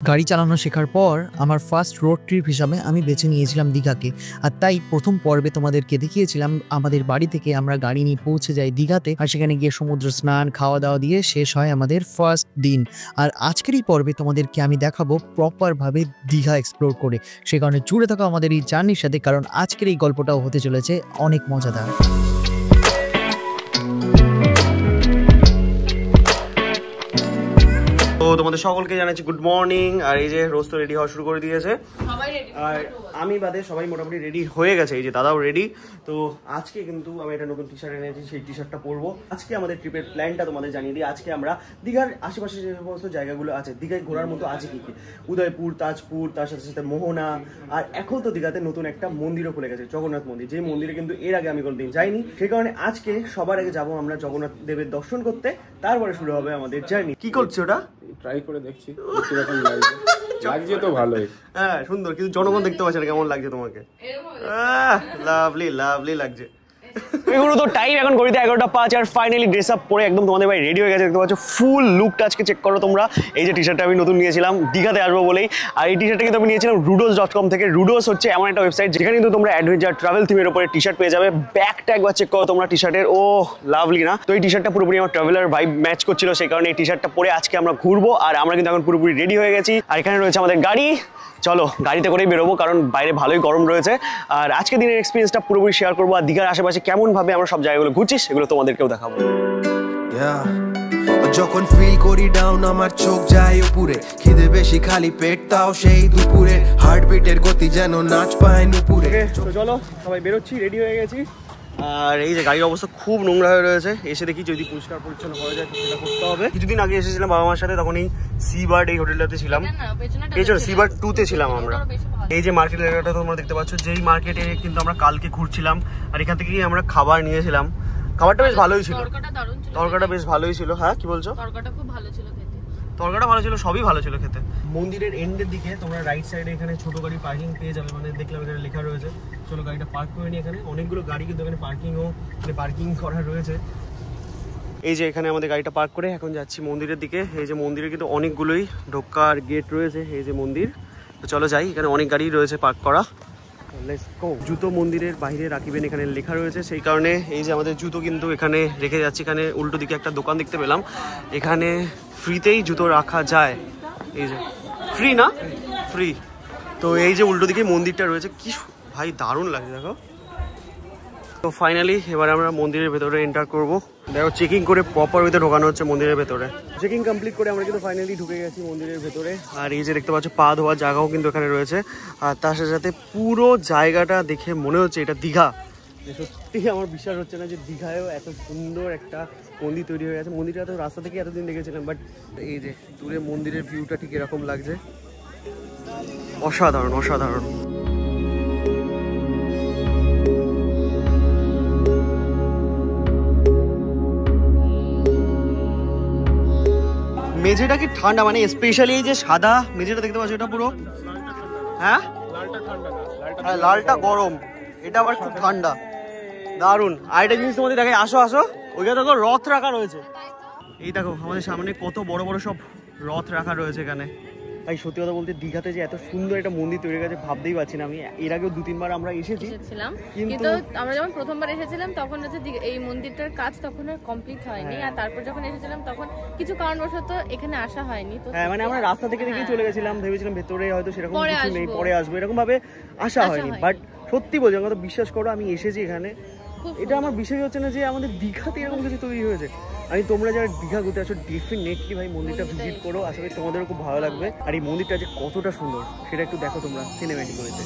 গাড়ি চালানো শেখার পর আমার ফার্স্ট রোড ট্রিপ হিসাবে আমি বেছে নিয়েছিলাম দীঘাকে। আর তাই প্রথম পর্বে তোমাদেরকে দেখিয়েছিলাম আমাদের বাড়ি থেকে আমরা গাড়ি নিয়ে পৌঁছে যাই দীঘাতে, আর সেখানে গিয়ে সমুদ্র স্নান খাওয়া দাওয়া দিয়ে শেষ হয় আমাদের ফার্স্ট দিন। আর আজকের এই পর্বে তোমাদেরকে আমি দেখাবো প্রপারভাবে দীঘা এক্সপ্লোর করে। সে কারণে জুড়ে থাকো আমাদের এই জার্নির সাথে, কারণ আজকের এই গল্পটাও হতে চলেছে অনেক মজাদার। তো তোমাদের সকলকে জানাচ্ছি গুড মর্নিং। আর এই যে রোজ তো রেডি হওয়া শুরু করে দিয়েছে, আর আমি বাদে সবাই মোটামুটি রেডি হয়ে গেছে। এই যে দাদাও রেডি। তো আজকে কিন্তু আমি একটা নতুন টি শার্ট এনেছি, সেই টি শার্টটা পরবো। আজকে আমাদের ট্রিপের প্ল্যানটা তোমাদের জানিয়ে দিই। আজকে আমরা দীঘার আশেপাশে যে সমস্ত জায়গাগুলো আছে, দীঘায় ঘোরার মতো আছে কি কি, উদয়পুর, তাজপুর, তার সাথে সাথে মোহনা। আর এখন তো দীঘাতে নতুন একটা মন্দিরও খুলে গেছে, জগন্নাথ মন্দির, যে মন্দিরে কিন্তু এর আগে আমি কোনোদিন যাইনি। সেই কারণে আজকে সবার আগে যাবো আমরা জগন্নাথ দেবের দর্শন করতে, তারপরে শুরু হবে আমাদের জার্নি। কি করছো ওটা? ট্রাই করে দেখছি কিরকম লাগছে। লাগছে তো ভালোই, হ্যাঁ সুন্দর, কিন্তু জনগণ দেখতে পাচ্ছে না কেমন লাগছে তোমাকে। লাভলি লাভলি লাগছে। এগুলো তো টাইম এখন ঘড়িতে 11:05, আর ফাইনালি ড্রেস আপ পরে একদম তোমাদের ভাই রেডি হয়ে গেছে। দেখতে পাচ্ছ ফুল লুকটা আজকে চেক করো তোমরা। এই যে টি শার্টটা আমি নতুন নিয়েছিলাম দীঘাতে আসবো বলেই, আর এই টি শার্টটা কিন্তু আমি নিয়েছিলাম roodos.com থেকে। রুডোস হচ্ছে এমন একটা ওয়েবসাইট যেখানে কিন্তু তোমরা অ্যাডভেঞ্চার ট্রাভেল থিমের উপরে টি শার্ট পেয়ে যাবে। ব্যাকটা একবার চেক করো তোমরা টি শার্টের, ও লাভলি না? তো এই টি শার্টটা পুরোপুরি আমার ট্রাভেলার ভাইব ম্যাচ করছিল, সেই কারণে এই টি শার্টটা পরে আজকে আমরা ঘুরবো। আর আমরা কিন্তু এখন পুরোপুরি রেডি হয়ে গেছি, আর এখানে রয়েছে আমাদের গাড়ি। চলো গাড়িতে করেই বেরোবো, কারণ বাইরে ভালোই গরম রয়েছে। আর আজকে দিনের এক্সপিরিয়েন্সটা পুরোপুরি শেয়ার করবো, আর দীঘার আশেপাশে কেমন ভাবে আমরা সব জায়গাগুলো ঘুরছি সেগুলো তোমাদেরকেও দেখাবো। যখন ফিল করি ডাউন আমার চোখ যায় উপরে, খিদে বেশি খালি পেট তাও সেই দুপুরে, হার্টবিটের গতি যেন নাচ পায় নুপুরে। তো চলো সবাই বেরোচ্ছি, রেডি হয়ে গেছি। আর এই যে গাড়ির অবস্থা খুব নোংরা হয়ে রয়েছে, এসে দেখি যদি পরিষ্কার পরিচ্ছন্ন হয়ে যায় সেটা করতে হবে। কিছুদিন আগে এসেছিলাম বাবা মার সাথে, তখন এই সি বার্ড এই হোটেলটাতে ছিলাম, পেছনে সি বার্ড 2 তে ছিলাম আমরা। এই যে মার্কেট এলাকাটা তোমরা দেখতে পাচ্ছ, যেই মার্কেটে কিন্তু আমরা কালকে ঘুরছিলাম, আর এখান থেকে আমরা খাবার নিয়েছিলাম। খাবারটা বেশ ভালোই ছিল, তরকাটা বেশ ভালোই ছিল। হ্যাঁ কি বলছো? তরকাটা খুব ভালো ছিল খেতে, তরকাটা ভালো ছিল, সবই ভালো ছিল খেতে। মন্দিরের এন্ডের দিকে তোমরা রাইট সাইডে এখানে ছোট গাড়ি পার্কিং পেয়ে যাবে, মানে দেখলাম এখানে লেখা রয়েছে। চলো গাড়িটা পার্ক করে নিই। এখানে অনেকগুলো গাড়ি কিন্তু এখানে পার্কিং করা রয়েছে। এই যে এখানে আমাদের গাড়িটা পার্ক করে এখন যাচ্ছি মন্দিরের দিকে। এই যে মন্দিরে কিন্তু অনেকগুলোই ঢোকার গেট রয়েছে, এই যে মন্দির। তো চলো যাই, এখানে অনেক গাড়ি রয়েছে পার্ক করা। Let's go. জুতো মন্দিরের বাইরে রাখিবেন এখানে লেখা রয়েছে, সেই কারণে এই যে আমাদের জুতো কিন্তু এখানে রেখে যাচ্ছি। এখানে উল্টো দিকে একটা দোকান দেখতে পেলাম, এখানে ফ্রিতেই জুতো রাখা যায়। এই যে ফ্রি না, ফ্রি। তো এই যে উল্টো দিকে মন্দিরটা রয়েছে, কি ভাই দারুণ লাগছে দেখো। তো ফাইনালি এবার আমরা মন্দিরের ভেতরে এন্টার করব। দেখো চেকিং করে প্রপার ওয়েতে ঢোকানো হচ্ছে মন্দিরের ভেতরে। চেকিং কমপ্লিট করে আমরা কিন্তু ফাইনালি ঢুকে গেছি মন্দিরের ভেতরে। আর এই যে দেখতে পাচ্ছ পা ধোয়ার জায়গাও কিন্তু এখানে রয়েছে, আর তার সাথে সাথে পুরো জায়গাটা দেখে মনে হচ্ছে এটা দীঘা। সত্যি আমার বিশ্বাস হচ্ছে না যে দীঘায়ও এত সুন্দর একটা মন্দির তৈরি হয়ে গেছে। মন্দিরটা তো রাস্তা থেকে এতদিন দেখেছিলাম, বাট এই যে দূরে মন্দিরের ভিউটা ঠিক এরকম লাগছে। অসাধারণ অসাধারণ। মেঝেটা কি ঠান্ডা, মানে স্পেশালি এই যে সাদা মেঝেটা দেখতে পাচ্ছ, এটা পুরো হ্যাঁ লালটা গরম, এটা আবার খুব ঠান্ডা, দারুণ। আর একটা জিনিস তোমাদের দেখে, আসো আসো, ওইটা দেখো রথ রাখা রয়েছে। এই দেখো আমাদের সামনে কত বড় বড় সব রথ রাখা রয়েছে এখানে। তাই সত্যি কথা বলতে দীঘাতে যে এত সুন্দর একটা মন্দির তৈরি গেছে ভাবতেই পারছি না। আমি এর আগেও 2-3 বার আমরা এসেছিলাম, কিন্তু আমরা যখন প্রথমবার এসেছিলাম তখন হচ্ছে এই মন্দিরটার কাজ তখন আর কমপ্লিট হয়নি। আর তারপর যখন এসেছিলাম তখন কিছু কারণবশত এখানে আসা হয়নি। তো হ্যাঁ মানে আমরা রাস্তা থেকে দেখেই চলে গেছিলাম, ভেবেছিলাম ভেতরে হয়তো সেরকম কিছু নেই, পরে আসবো, এরকম ভাবে আসা হয়নি। বাট সত্যি বলছি, আমার তো বিশ্বাস করো আমি এসেছি এখানে, এটা আমার বিষয় হচ্ছে না যে আমাদের দীঘাতে এরকম কিছু তৈরি হয়েছে। আমি তোমরা যারা দীঘা ঘুরতে আসো ডেফিনেটলি ভাই মন্দিরটা ভিজিট করো, আশা করি তোমাদেরও খুব ভালো লাগবে। আর এই মন্দিরটা যে কতটা সুন্দর সেটা একটু দেখো তোমরা সিনেম্যাটিক করেছে।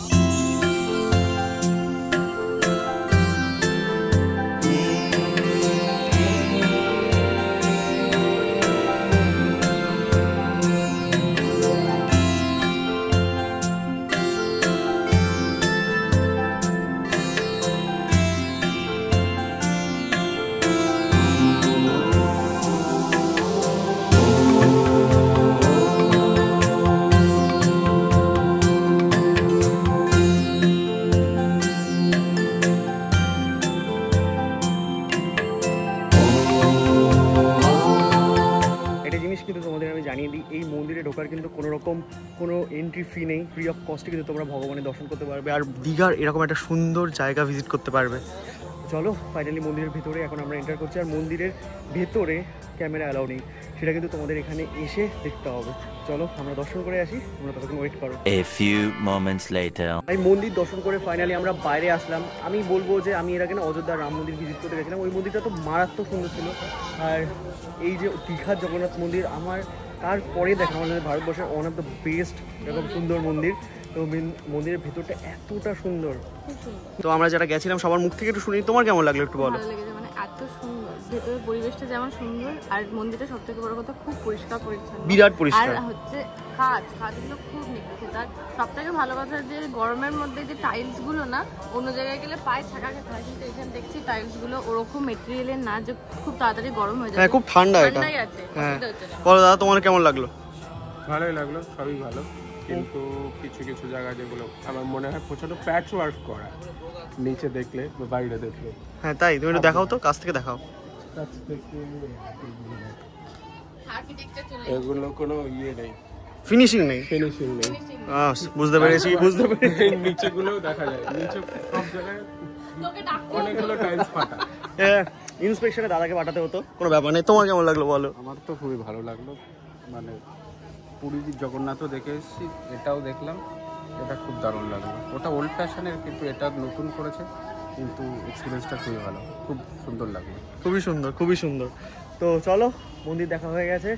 কোনো এন্ট্রি ফি নেই, ফ্রি অফ কস্টে কিন্তু তোমরা ভগবানের দর্শন করতে পারবে আর দীঘার এরকম একটা সুন্দর জায়গা ভিজিট করতে পারবে। চলো ফাইনালি মন্দিরের ভেতরে এখন আমরা এন্টার করছি। আর মন্দিরের ভেতরে ক্যামেরা অ্যালাউ নেই, সেটা কিন্তু তোমাদের এখানে এসে দেখতে হবে। চলো আমরা দর্শন করে আসি, তোমরা ততক্ষণ ওয়েট করো। A few moments later. এই মন্দির দর্শন করে ফাইনালি আমরা বাইরে আসলাম। আমি বলবো যে আমি এর আগে না অযোধ্যার রাম মন্দির ভিজিট করতে গেছিলাম, ওই মন্দিরটা তো মারাত্মক সুন্দর ছিল। আর এই যে দীঘার জগন্নাথ মন্দির আমার তারপরে দেখা আমাদের ভারতবর্ষের ওয়ান অফ দ্য বেস্ট এরকম সুন্দর মন্দির। তো মন্দিরের ভেতরটা এতটা সুন্দর। তো আমরা যারা গেছিলাম সবার মুখ থেকে একটু শুনি, তোমার কেমন লাগলো একটু বলো। ভালো লেগেছে, মানে এত সুন্দর, ভেতরের পরিবেশটা যেমন সুন্দর আর মন্দিরটা সবথেকে বড় কথা খুব পরিষ্কার পরিচ্ছন্ন, বিরাট পরিষ্কার। আর হচ্ছে কাজগুলো খুব নিখুঁত। আর সবথেকে ভালো কথা যে গরমের মধ্যে যে টাইলস গুলো না অন্য জায়গায় গেলে পায়ে ছাকা খেতে হয়, কিন্তু এখানে দেখছি টাইলস গুলো ওরকম মেটেরিয়ালের না যে খুব তাড়াতাড়ি গরম হয়ে যায়। হ্যাঁ খুব ঠান্ডা এটা। হ্যাঁ বলো দাদা তোমার কেমন লাগলো? ভালোই লাগলো, সবই ভালো, কিন্তু কিছু কিছু জায়গা যেগুলো আমার মনে হয় প্রচন্ড প্যাচ ওয়ার্ক করা, নিচে দেখলে বা বাইরে দেখলে। হ্যাঁ তাই, তুমি একটু দেখাও তো, কাছ থেকে দেখাও। এগুলো কোনো ইয়ে নেই, ফিনিশিং নেই, ফিনিশিং নেই। বুঝতে পেরেছি। নিচেগুলোও দেখা যায়, নিচে সব জায়গায় অনেকগুলো টাইলস ফাটা। হ্যাঁ ইন্সপেকশনে দাদাকে পাঠাতে হতো, কোনো ব্যাপার নেই। তোমার কেমন লাগলো বলো? আমার তো খুবই ভালো লাগলো, মানে পুরী জগন্নাথও দেখে এসেছি, এটাও দেখলাম, এটা খুব দারুণ লাগলো। ওটা ওল্ড ফ্যাশনের, কিন্তু এটা নতুন করেছে, কিন্তু এক্সপিরিয়েন্সটা খুবই ভালো, খুব সুন্দর লাগলো। খুবই সুন্দর, খুবই সুন্দর। তো চলো মন্দির দেখা হয়ে গেছে।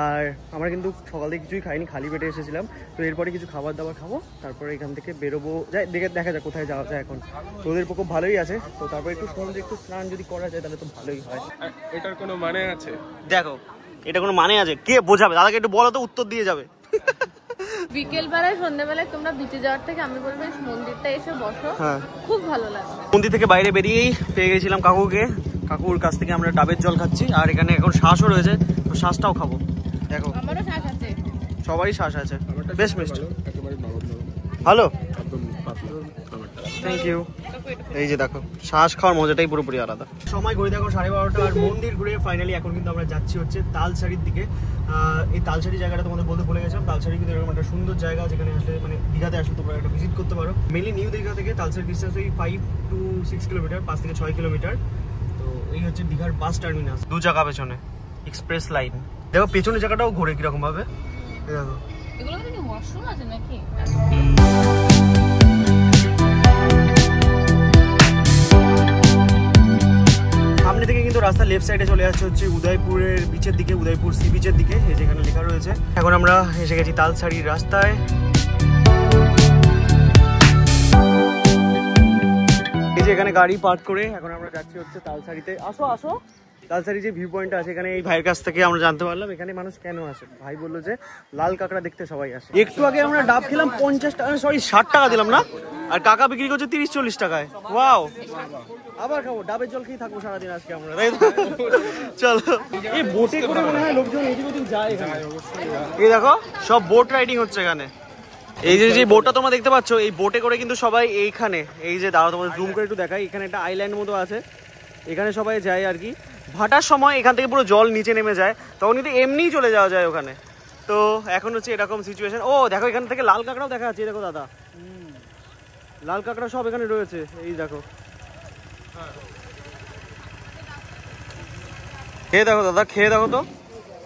আর আমরা কিন্তু সকাল থেকে কিছুই খাইনি, খালি পেটে এসেছিলাম। তো এরপরে কিছু খাবার দাবার খাবো, তারপরে এখান থেকে বেরোবো, যাই দেখে দেখা যাক কোথায় যাওয়া যায়। এখন তোদের পক্ষে ভালোই আছে, তো তারপরে একটু সমুদ্রে একটু স্নান যদি করা যায় তাহলে তো ভালোই হয়। এটার কোনো মানে আছে? দেখো এটা কোনো মানে আছে, কে বোঝাবে? দাদাকে একটু বলো তো, উত্তর দিয়ে যাবে। বিকেল বেলায় সন্ধ্যাবেলায় তোমরা বিচে যাওয়ার থেকে আমি বলবো এই মন্দিরটা এসে বসো, খুব ভালো লাগবে। মন্দির থেকে বাইরে বেরিয়েই পেয়ে গেছিলাম কাকুকে, কাকুর কাছ থেকে আমরা ডাবের জল খাচ্ছি। আর এখানে এখন শ্বাসও রয়েছে, তো শ্বাসটাও খাবো। দেখো আমারও শ্বাস আছে, সবারই শ্বাস আছে, বেশ মিষ্টি, একেবারে নরম নরম, ভালো, একদম পাতলা খাবারটা। Thank you. এই যে দেখো শ্বাস খাওয়ার মজাটাই পুরোপুরি আলাদা। সময় ঘুরে দেখো 12:30, আর মন্দির ঘুরে ফাইনালি এখন কিন্তু আমরা যাচ্ছি হচ্ছে তালসারির দিকে। এই তালসারি জায়গাটা তোমাদের বলতে ভুলে গেছিলাম। তালসারি কিন্তু এরকম একটা সুন্দর জায়গা, যেখানে আসলে মানে দীঘাতে আসলে তোমরা একটা ভিজিট করতে পারো। মেনলি নিউ দীঘা থেকে তালসারি ডিস্টেন্স ওই 5 to 6 কিলোমিটার, 5 থেকে 6 কিলোমিটার। তো এই হচ্ছে দীঘার বাস টার্মিনাস, দু জায়গা পেছনে এক্সপ্রেস লাইন। দেখো পেছনের জায়গাটাও ঘোরে কিরকম ভাবে, দেখো। এগুলো কি ওয়াশরুম আছে নাকি? সামনে থেকে কিন্তু রাস্তা লেফট সাইডে চলে যাচ্ছে হচ্ছে উদয়পুরের বিচের দিকে, উদয়পুর সি বিচের দিকে, এই যেখানে লেখা রয়েছে। এখন আমরা এসে গেছি তালসারির রাস্তায়। এই যে এখানে গাড়ি পার্ক করে এখন আমরা যাচ্ছি হচ্ছে তালসারিতে। আসো আসো, তালসারি যে ভিউ পয়েন্টটা আছে, এখানে এই ভাইয়ের কাছ থেকে আমরা জানতে পারলাম এখানে মানুষ কেন আসে। ভাই বললো যে লাল কাঁকড়া দেখতে সবাই আসে। একটু আগে আমরা ডাব খেলাম 50 টাকা, সরি 60 টাকা দিলাম না, আর কাকা বিক্রি করছে 30-40 টাকায়। ওয়াও, আবার খাবো, ডাবের জল খেয়ে থাকবো সারাদিন আজকে আমরা, তাই তো? চলো, এই বোটে করে মনে হয় লোকজন এদিক ওদিক যায় এখানে। এই দেখো সব বোট রাইডিং হচ্ছে এখানে। এই যে বোটটা তোমরা দেখতে পাচ্ছ, এই বোটে করে কিন্তু সবাই এইখানে, এই যে দাঁড়াও তোমাদের জুম করে একটু দেখাই, এখানে একটা আইল্যান্ড মতো আছে, এখানে সবাই যায় আর কি। ভাটার সময় এখান থেকে পুরো জল নিচে নেমে যায়, তখন কিন্তু এমনিই চলে যাওয়া যায় ওখানে। তো এখন হচ্ছে এরকম সিচুয়েশন। ও দেখো এখান থেকে লাল কাঁকড়াও দেখা যাচ্ছে, দেখো দাদা, লাল কাঁকড়া সব এখানে রয়েছে, এই দেখো। খেয়ে দেখো দাদা, খেয়ে দেখো তো,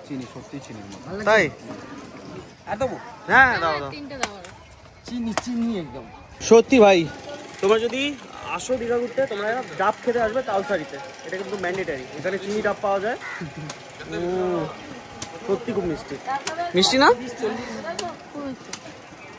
চিনি, সত্যি চিনি, তাই? হ্যাঁ দাও দাও, তিনটে দাও আরো। চিনি চিনি একদম। সত্যি ভাই, তোমরা যদি আসো দীঘা ঘুরতে, তোমরা ডাব খেতে আসবে তালসারিতে, এটা কিন্তু ম্যান্ডেটারি। এখানে চিনি ডাব পাওয়া যায়, সত্যি খুব মিষ্টি, মিষ্টি না?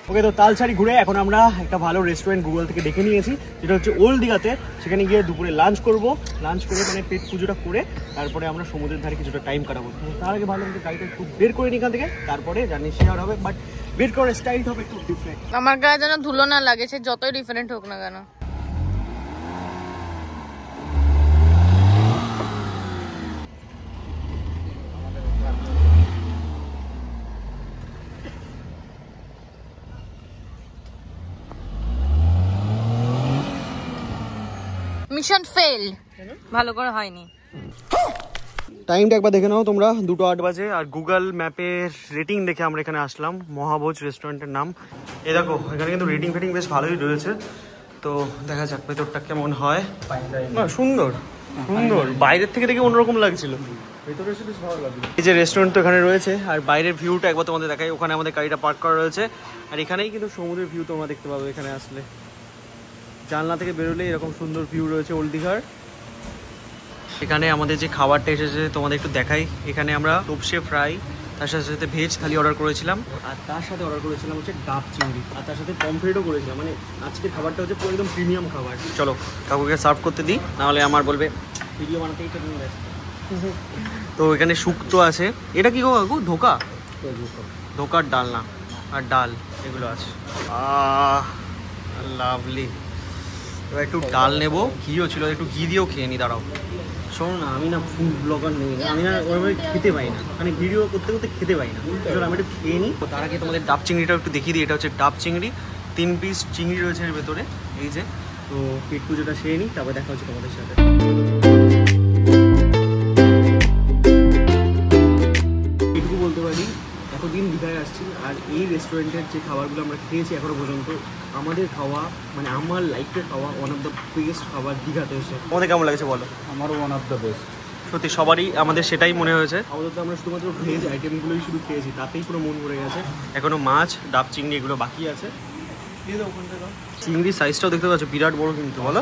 ওকে, তো তালসারি ঘুরে এখন আমরা একটা ভালো রেস্টুরেন্ট গুগল থেকে দেখে নিয়েছি, যেটা হচ্ছে ওল্ড দীঘাতে। সেখানে গিয়ে দুপুরে লাঞ্চ করব, লাঞ্চ করে মানে পেট পুজোটা করে তারপরে আমরা সমুদ্রের ধারে কিছুটা টাইম কাটাবো। তার আগে ভালো কিন্তু গাড়িটা একটু বের করে নিই এখান থেকে, তারপরে জার্নি শেয়ার হবে, বাট বের করার স্টাইল হবে একটু ডিফারেন্ট। আমার গায়ে যেন ধুলো না লাগে, সে যতই ডিফারেন্ট হোক না কেন। মিশন ফেল, ভালো করে হয়নি। টাইমটা একবার দেখে নাও তোমরা, 2:08 বাজে। আর গুগল ম্যাপের রেটিং দেখে আমরা এখানে আসলাম, মহাভোজ রেস্টুরেন্টের নাম। এই দেখো এখানে কিন্তু রেটিং ফেটিং বেশ ভালোই রয়েছে, তো দেখা যাক ভেতরটা কেমন হয়। না সুন্দর সুন্দর, বাইরের থেকে দেখে অন্যরকম লাগছিল, ভেতরে এসে বেশ ভালো লাগলো। এই যে রেস্টুরেন্ট তো এখানে রয়েছে, আর বাইরের ভিউটা একবার তোমাদের দেখাই। ওখানে আমাদের গাড়িটা পার্ক করা রয়েছে, আর এখানেই কিন্তু সমুদ্রের ভিউ তোমরা দেখতে পাবে। এখানে আসলে জানলা থেকে বেরোলে এরকম সুন্দর ভিউ রয়েছে ওল্ড দীঘার। এখানে আমাদের যে খাবারটা এসেছে তোমাদের একটু দেখাই। এখানে আমরা তোপসে ফ্রাই, তার সাথে সাথে ভেজ থালি অর্ডার করেছিলাম, আর তার সাথে অর্ডার করেছিলাম হচ্ছে ডাব চিংড়ি, আর তার সাথে পমফ্রেটও করেছিলাম। মানে আজকের খাবারটা হচ্ছে পুরো একদম প্রিমিয়াম খাবার। চলো কাকুকে সার্ভ করতে দিই, নাহলে আমার বলবে ভিডিও বানাতেই তো ব্যস্ত। তো এখানে শুক্তো আছে, এটা কি গো কাকু? ধোকা, ধোকার ডালনা আর ডাল এগুলো আছে। লাভলি। এবার একটু ডাল নেবো, ঘিও ছিল, একটু ঘি দিয়েও খেয়ে নি। দাঁড়াও শোনো না, আমি না ফুড ব্লগার নেই, আমি না ওইভাবে খেতে পাই না, মানে ভিডিও করতে করতে খেতে পাই না। চলো আমি একটু খেয়ে নিই। তার আগে তোমাদের ডাব চিংড়িটাও একটু দেখিয়ে দিই। এটা হচ্ছে ডাব চিংড়ি, 3 পিস চিংড়ি রয়েছে এর ভেতরে, এই যে। তো পেট পুজোটা সেরে নিই, তারপর দেখা হচ্ছে তোমাদের সাথে। এটুকু বলতে পারি, এতদিন দীঘায় আসছি, আর এই রেস্টুরেন্টের যে খাবারগুলো আমরা খেয়েছি এখনো পর্যন্ত, আমাদের খাওয়া মানে আমার লাইফে খাওয়া ওয়ান অফ দ্য বেস্ট খাবার দীঘাতে এসে। আমাদের কেমন লাগছে বলো? আমারও ওয়ান অফ দ্য বেস্ট। সত্যি সবারই আমাদের সেটাই মনে হয়েছে। আপাতত আমরা শুধুমাত্র ভেজ আইটেমগুলোই শুধু খেয়েছি, তাতেই পুরো মন ভরে গেছে। এখনো মাছ, ডাব চিংড়ি এগুলো বাকি আছে। চিংড়ির সাইজটাও দেখতে পাচ্ছ, বিরাট বড় কিন্তু, বলো?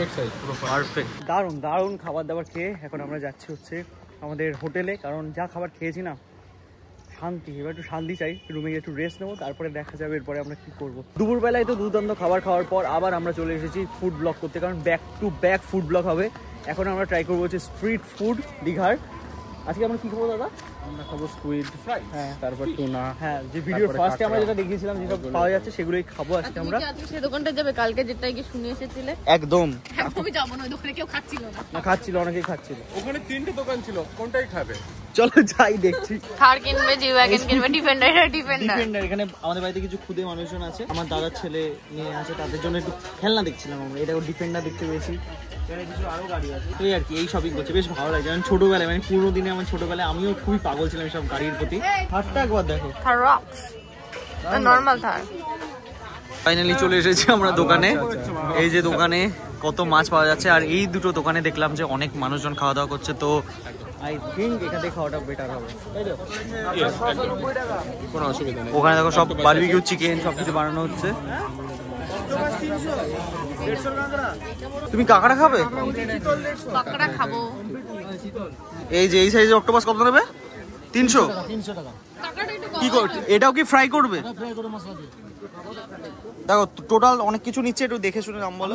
পারফেক্ট, দারুণ দারুণ খাবার দাবার খেয়ে এখন আমরা যাচ্ছি হচ্ছে আমাদের হোটেলে, কারণ যা খাবার খেয়েছি না, শান্তি। এবার একটু শান্তি চাই, রুমে গিয়ে একটু রেস্ট নেবো, তারপরে দেখা যাবে এরপরে আমরা কি করবো। দুপুরবেলায় তো দুর্দান্ত খাবার খাওয়ার পর আবার আমরা চলে এসেছি ফুড ব্লগ করতে, কারণ back to back food blog হবে। এখন আমরা ট্রাই করবো হচ্ছে স্ট্রিট ফুড দীঘার। আজকে আমরা কি খাবো দাদা? আমরা খাবো স্কুইড ফ্রাই, হ্যাঁ, তারপর টুনা। হ্যাঁ, যে ভিডিও ফার্স্টে আমরা যেটা দেখিয়েছিলাম যেটা পাওয়া যাচ্ছে সেগুলোই খাবো আজকে আমরা। সেই দোকানটা যাবে কালকে, যেটা কি শুনে এসেছিলে? একদম একদমই যাবো না, ওই দোকানে কেউ খাচ্ছিল না। খাচ্ছিল, অনেকেই খাচ্ছিল। ওখানে 3টে দোকান ছিল, কোনটাই খাবে? চলো যাই দেখছি। থার কিনবে, জি ওয়াগন কিনবে, ডিফেন্ডার। ডিফেন্ডার। এখানে আমাদের বাড়িতে কিছু খুদে মানুষজন আছে, আমার দাদার ছেলে মেয়ে আছে, তাদের জন্য একটু খেলনা দেখছিলাম আমরা। এটা ডিফেন্ডার দেখতে পেয়েছি, এখানে কিছু আরো গাড়ি আছে। তো এই আর কি, এই শপিং করছে, বেশ ভালো লাগে। যেমন ছোটবেলায়, মানে পুরোনো দিনে আমার ছোটবেলায় আমিও খুবই পাগল ছিলাম সব গাড়ির প্রতি। থারটা একবার দেখো, থার রক্স, নরমাল থার। ফাইনালি চলে এসেছি আমরা দোকানে। এই যে দোকানে কত মাছ পাওয়া যাচ্ছে, আর এই দুটো দোকানে দেখলাম যে অনেক মানুষজন খাওয়া দাওয়া করছে, তো আই থিঙ্ক এখান থেকে খাওয়াটা বেটার হবে, তাই তো? কোনো অসুবিধা নেই। ওখানে দেখো সব বারবিকিউ চিকেন সবকিছু বানানো হচ্ছে। তুমি কাঁকড়া খাবে? কাঁকড়া খাবো। এই যে এই সাইজের অক্টোপাস কত নেবে? 300 টাকা। কি এটাও কি ফ্রাই করবে? দেখো টোটাল অনেক কিছু নিচ্ছে, একটু দেখে শুনে দাম বলো।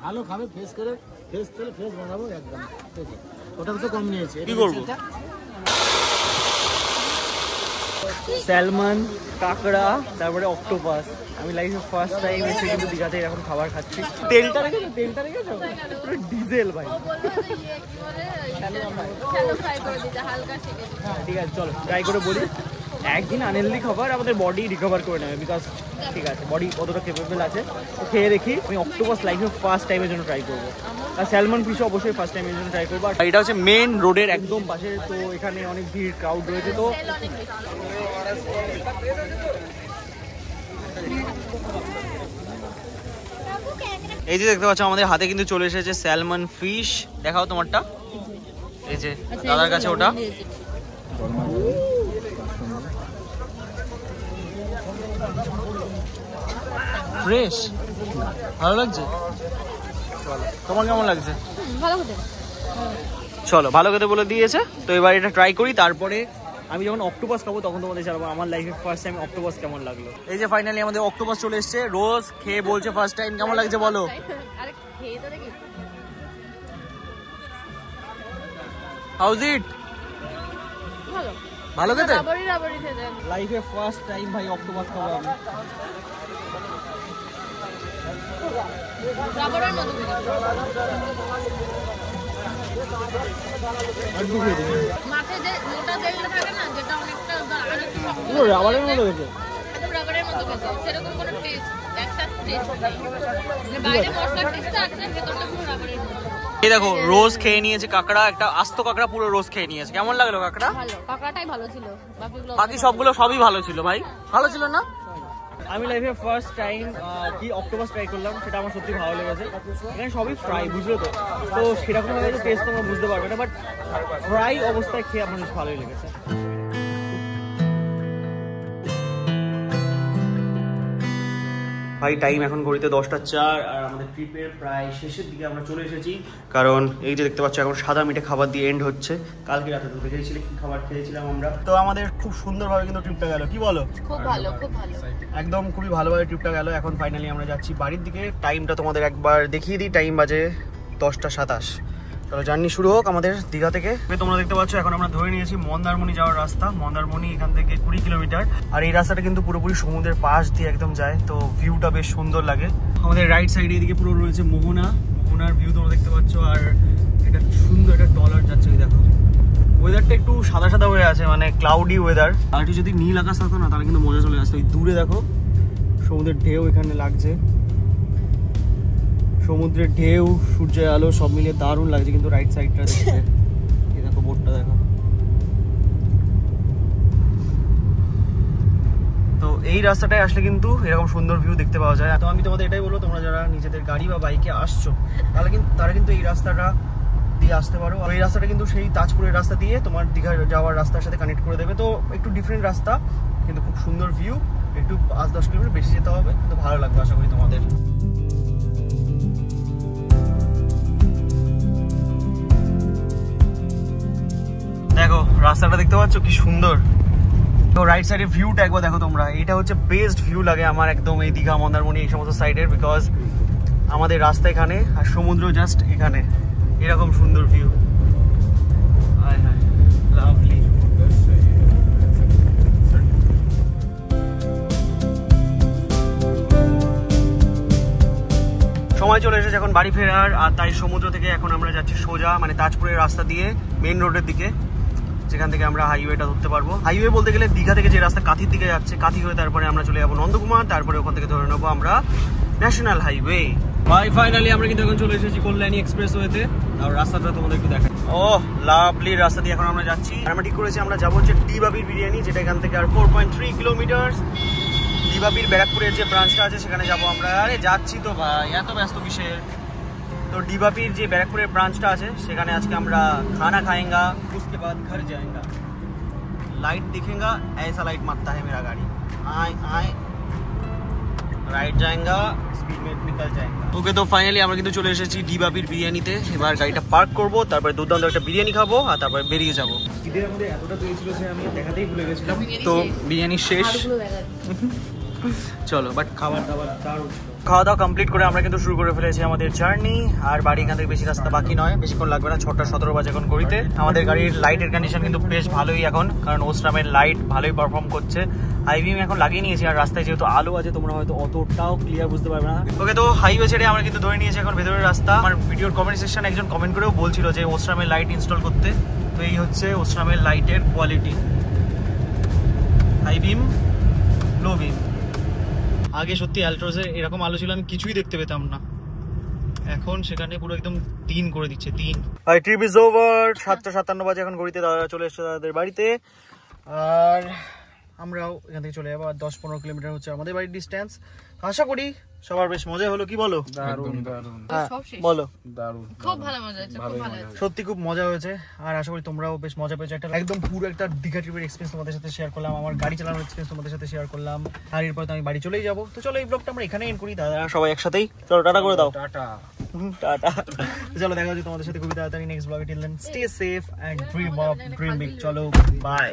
ভালো খাবে, ফ্রেশ করে, ফ্রেশ তেলে ফ্রেশ বানাবো একদম। ওটা তো কম নিয়েছে। কি করবো? স্যালমন, কাঁকড়া, তারপরে অক্টোপাস। আমি লাইফে ফার্স্ট টাইম এসে কিন্তু দীঘাতে এরকম খাবার খাচ্ছি। তেলটা রেখেছো? তেলটা রেখেছো? পুরো ডিজেল ভাই। হ্যাঁ ঠিক আছে, চলো ট্রাই করে বলি। একদিন আনহেলদি খাবার আমাদের বডি রিকভার করে নেবে, বিকজ ঠিক আছে বডি কতটা কেপেবল আছে। তো খেয়ে দেখি। আমি অক্টোপাস লাইফে ফার্স্ট টাইমের জন্য ট্রাই করবো, আর স্যালমন ফিশও অবশ্যই ফার্স্ট টাইমের জন্য ট্রাই করবো। আর এটা হচ্ছে মেন রোডের একদম পাশে, তো এখানে অনেক ভিড় ক্রাউড রয়েছে। তো এই যে দেখতে পাচ্ছ আমাদের হাতে কিন্তু চলে এসেছে স্যালমন ফিশ। দেখাও তোমারটা। এই যে দাদার কাছে ওটা। ফ্রেশ, ভালো লাগছে। তোমার কেমন লাগছে? চলো, ভালো খেতে বলে দিয়েছে, তো এবার এটা ট্রাই করি। তারপরে আমি যখন অক্টোপাস খাবো তখন তোমাদের জানাবো আমার লাইফে ফার্স্ট টাইম অক্টোপাস কেমন লাগলো। এই যে ফাইনালি আমাদের অক্টোপাস চলে এসেছে। রোজ খেয়ে বলছে ফার্স্ট টাইম, কেমন লাগছে বলো? হাউজ ইট? ভালো খেতে? লাইফে ফার্স্ট টাইম ভাই অক্টোপাস খাবো আমি। রাবারের মতো মাঠে যে মোটা তেলটা থাকে না, যেটা অনেকটা রাবারের মতো দেখো, একদম রাবারের মতো খেতে, সেরকম কোনো টেস্ট, একটা টেস্ট নেই। বাইরে মশলা টেস্ট আছে, ভেতরটা পুরো রাবারের মতো। এই দেখো রোজ খেয়ে নিয়েছে কাঁকড়া, একটা আস্ত কাঁকড়া পুরো রোজ খেয়ে নিয়েছে। কেমন লাগলো কাঁকড়া? ভালো, কাঁকড়াটাই ভালো ছিল, বাকি সবগুলো সবই ভালো ছিল ভাই। ভালো ছিল না? আমি লাইফে ফার্স্ট টাইম কি অক্টোপাস ট্রাই করলাম, সেটা আমার সত্যি ভালো লেগেছে। এখানে সবই ফ্রাই, বুঝলো তো, তো সেরকম ভাবে টেস্ট তোমরা বুঝতে পারবে না, বাট ফ্রাই অবস্থায় খেয়ে আমার বেশ ভালোই লেগেছে। ভাই টাইম এখন ঘড়িতে 10:04 আর আমাদের ট্রিপের প্রায় শেষের দিকে আমরা চলে এসেছি। কারণ এই যে দেখতে পাচ্ছ এখন সাদা মিঠে খাবার দিয়ে এন্ড হচ্ছে। কালকে রাতে তো দেখেছিলে কি খাবার খেয়েছিলাম আমরা। তো আমাদের খুব সুন্দরভাবে কিন্তু ট্রিপটা গেল, কি বলো? খুব ভালো, খুব ভালো, একদম খুবই ভালোভাবে ট্রিপটা গেল। এখন ফাইনালি আমরা যাচ্ছি বাড়ির দিকে। টাইমটা তোমাদের একবার দেখিয়ে দিই, টাইম বাজে 10:27। চলো জার্নি শুরু হোক আমাদের দীঘা থেকে। তোমরা দেখতে পাচ্ছ এখন আমরা ধরে নিয়েছি মন্দারমণি যাওয়ার রাস্তা। মন্দারমণি এখান থেকে 20 কিলোমিটার, আর এই রাস্তাটা কিন্তু পুরোপুরি সমুদ্রের পাশ দিয়ে একদম যায়, তো ভিউটা বেশ সুন্দর লাগে। আমাদের রাইট সাইডে এদিকে পুরো রয়েছে মোহনার ভিউ তোমরা দেখতে পাচ্ছ, আর এটা সুন্দর একটা ট্রলার যাচ্ছে। ওই দেখো ওয়েদারটা একটু সাদা সাদা হয়ে আছে, মানে ক্লাউডি ওয়েদার। আর একটু যদি নীল আকাশ থাকতো না তাহলে কিন্তু মজা চলে আসতো। ওই দূরে দেখো সমুদ্রের ঢেউ এখানে লাগছে, সমুদ্রের ঢেউ, সূর্যের আলো সব মিলিয়ে দারুণ লাগছে। কিন্তু রাইট সাইডটা দেখতে, এই দেখো বোটটা দেখো। তো এই রাস্তাটায় আসলে কিন্তু এরকম সুন্দর ভিউ দেখতে পাওয়া যায়। তো আমি তোমাদের এটাই বলবো, তোমরা যারা নিজেদের গাড়ি বা বাইকে আসছো তারা কিন্তু এই রাস্তাটা দিয়ে আসতে পারো। এই রাস্তাটা কিন্তু সেই তাজপুরের রাস্তা দিয়ে তোমার দীঘা যাওয়ার রাস্তার সাথে কানেক্ট করে দেবে। তো একটু ডিফারেন্ট রাস্তা, কিন্তু খুব সুন্দর ভিউ। একটু 5-10 কিলোমিটার বেশি যেতে হবে, কিন্তু ভালো লাগবে আশা করি তোমাদের। দেখো রাস্তাটা দেখতে পাচ্ছ কি সুন্দর। তো রাইট সাইডের ভিউটা একবার দেখো তোমরা, এটা হচ্ছে বেস্ট ভিউ লাগে আমার একদম এই দীঘা মন্দারমণি এই সমস্ত সাইডের, বিকজ আমাদের রাস্তা এখানে আর সমুদ্র জাস্ট এখানে, এরকম সুন্দর ভিউ। লাভলি। সময় চলে এসেছে এখন বাড়ি ফেরার, আর তাই সমুদ্র থেকে এখন আমরা যাচ্ছি সোজা মানে তাজপুরের রাস্তা দিয়ে মেইন রোডের দিকে, যেখান থেকে আমরা হাইওয়েটা ধরতে পারবো। হাইওয়ে বলতে গেলে দীঘা থেকে যে রাস্তা কাঁথির দিকে যাচ্ছে, কাঁথি হয়ে তারপরে আমরা চলে যাবো নন্দকুমার, তারপরে ওখান থেকে ধরে নেবো আমরা ন্যাশনাল হাইওয়ে। ভাই ফাইনালি আমরা কিন্তু এখন চলে এসেছি কল্যাণী এক্সপ্রেসওয়েতে, আর রাস্তাটা তোমাদের একটু দেখাই। ও লাভলি রাস্তা দিয়ে এখন আমরা যাচ্ছি। আর আমরা ঠিক করেছি আমরা যাবো হচ্ছে ডিবাবির বিরিয়ানি, যেটা এখান থেকে আর 4.3 কিলোমিটার। ডিবাবির ব্যারাকপুরের যে ব্রাঞ্চটা আছে সেখানে যাবো আমরা। আরে যাচ্ছি তো ভাই, এত ব্যস্ত কিসের। तो डिबापीर जो बैरकपुर ब्रांचटा आछे सेखाने आज के हमरा खाना खाएंगा, उसके बाद घर जाएंगा। लाइट दिखेगा ऐसा लाइट मारता है मेरा गाड़ी, आए आए राइट जाएगा, स्पीड में निकल जाएगा। ओके तो फाइनली আমরা কিন্তু চলে এসেছি ডিবাপির বিরিয়ানিতে। এবার গাড়িটা পার্ক করব, তারপরে দুর্দান্ত একটা বিরিয়ানি খাবো, আর তারপরে বেরিয়ে যাব। ঈদের মধ্যে এতটা তৈরি ছিল যে আমি দেখাতেই ভুলে গেছিলাম। তো বিরিয়ানি শেষ, চলো বাট খাবার দাবার দারুণ। খাওয়া দাওয়া কমপ্লিট করে আমরা কিন্তু শুরু করে ফেলেছি আমাদের জার্নি। আর বাড়ি এখান থেকে বেশি রাস্তা বাকি নয়, বেশিক্ষণ লাগবে না, 6:17 বাজে এখন ঘড়িতে। আমাদের গাড়ির লাইটের কন্ডিশন কিন্তু বেশ ভালোই এখন, কারণ ওস্ট্রামের লাইট ভালোই পারফর্ম করছে। হাইবিম এখন লাগিয়ে নিয়েছি, আর রাস্তায় যেহেতু আলো আছে তোমরা হয়তো অতটাও ক্লিয়ার বুঝতে পারবে না। ওকে তো হাইওয়ে ছেড়ে আমরা কিন্তু ধরে নিয়েছি এখন ভেতরের রাস্তা। আমার ভিডিওর কমেন্ট সেকশনে একজন কমেন্ট করেও বলছিল যে ওস্ট্রামের লাইট ইনস্টল করতে। তো এই হচ্ছে ওস্ট্রামের লাইটের কোয়ালিটি, হাই বিম, লো বিম। আগে সত্যি অ্যালট্রোসে এরকম আলো ছিল আমি কিছুই দেখতে পেতাম না, এখন সেখানে পুরো একদম 3 করে দিচ্ছে 3। ভাই ট্রিপ ইজ ওভার, 7:57 বাজে এখন ঘড়িতে। দাদারা চলে এসেছে তাদের বাড়িতে, আর আমরাও এখান থেকে চলে যাবো। আর 10-15 কিলোমিটার হচ্ছে আমাদের বাড়ির ডিস্টেন্স। আশা করি সবার বেশ মজা হলো, কি বলো? দারুণ দারুণ, বলো। দারুণ, খুব ভালো মজা হয়েছে, খুব ভালো হয়েছে, সত্যি খুব মজা হয়েছে। আর আশা করি তোমরাও বেশ মজা পেয়েছো। একটা একদম পুরো একটা দীঘা ট্রিপের এক্সপিরিয়েন্স তোমাদের সাথে শেয়ার করলাম, আমার গাড়ি চালানোর এক্সপিরিয়েন্স তোমাদের সাথে শেয়ার করলাম। আর এরপর তো আমি বাড়ি চলেই যাবো। তো চলো এই ব্লগটা আমরা এখানে এন্ড করি, দাদা সবাই একসাথেই চলো টাটা করে দাও। Ta-ta ta-ta. চলো দেখা হচ্ছে তোমাদের সাথে খুবই তাড়াতাড়ি নেক্সট ব্লগে। Till then stay safe and dream big. চলো বাই।